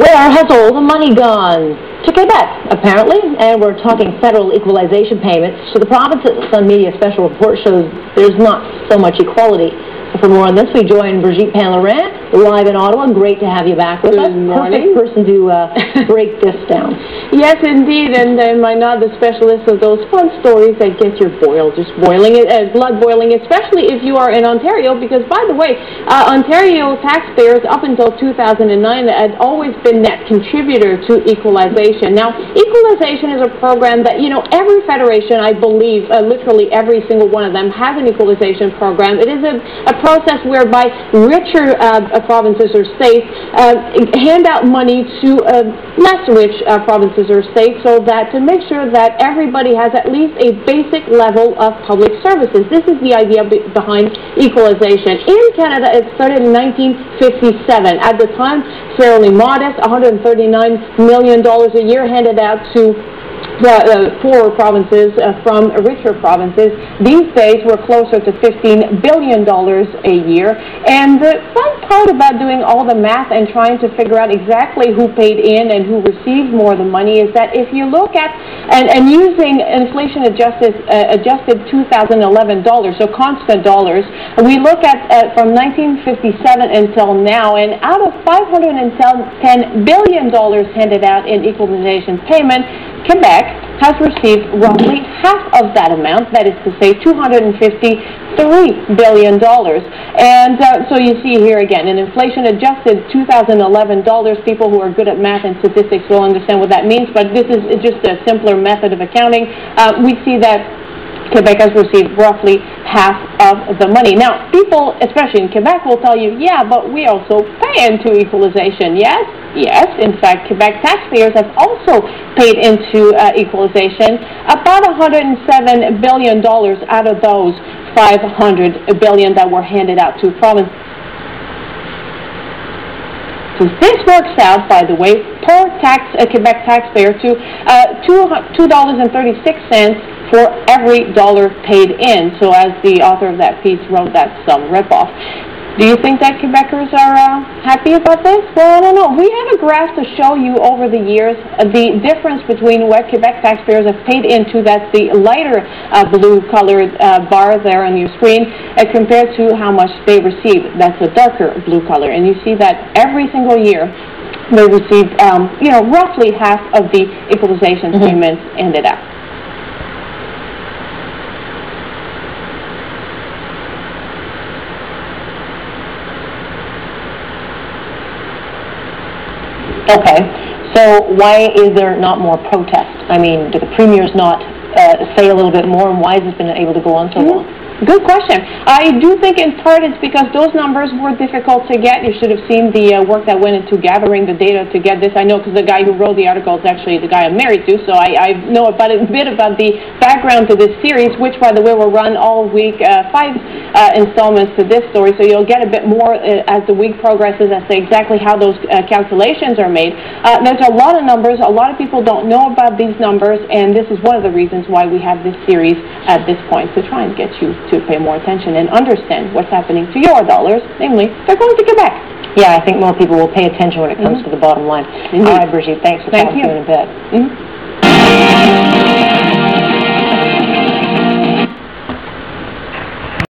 Where has all the money gone? To Quebec, apparently, and we're talking federal equalization payments to the provinces. Sun Media special report shows there's not so much equality. For more on this, we join Brigitte Panlerin, live in Ottawa. Great to have you back with us. Good morning. Perfect person to break this down. Yes, indeed, and am I not the specialist of those fun stories that get your blood boiling, especially if you are in Ontario, because, by the way, Ontario taxpayers up until 2009 had always been net contributor to equalization. Now, equalization is a program that, every federation, I believe, literally every single one of them, has an equalization program. It is a process whereby richer provinces or states hand out money to less rich provinces or states, so that to make sure that everybody has at least a basic level of public services. This is the idea behind equalization. In Canada, it started in 1957. At the time, fairly modest, $139 million a year handed out to the poorer provinces from richer provinces. These days, we're closer to $15 billion a year. And the fun part about doing all the math and trying to figure out exactly who paid in and who received more of the money is that if you look at, and using inflation-adjusted 2011 dollars, so constant dollars, we look at from 1957 until now, and out of $510 billion handed out in equalization payment, Quebec has received roughly half of that amount, that is to say $253 billion. And so you see here again, in inflation-adjusted 2011 dollars, people who are good at math and statistics will understand what that means, but this is just a simpler method of accounting. We see that Quebec has received roughly half of the money. Now, people, especially in Quebec, will tell you, yeah, but we also pay into equalization. Yes, in fact, Quebec taxpayers have also paid into equalization, about $107 billion out of those $500 billion that were handed out to provinces. This works out, by the way, per Quebec taxpayer to $2.36 for every dollar paid in. So as the author of that piece wrote, that's some ripoff. Do you think that Quebecers are happy about this? Well, I don't know. We have a graph to show you over the years the difference between what Quebec taxpayers have paid into, that's the lighter blue-colored bar there on your screen, compared to how much they receive. That's a darker blue color. And you see that every single year they received, roughly half of the equalization payments ended up. Okay, so why is there not more protest? I mean, do the premiers not say a little bit more, and why has this been able to go on so long? Good question. I do think in part it's because those numbers were difficult to get. You should have seen the work that went into gathering the data to get this. I know because the guy who wrote the article is actually the guy I'm married to, so I know a bit about the background to this series, which, by the way, will run all week, 5 installments to this story, so you'll get a bit more as the week progresses as to exactly how those calculations are made. There's a lot of numbers. A lot of people don't know about these numbers, and this is one of the reasons why we have this series at this point, to try and get you to pay more attention and understand what's happening to your dollars, namely, they're going to Quebec. Yeah, I think more people will pay attention when it comes to the bottom line. All right, Brigitte, thanks for talking to you in a bit.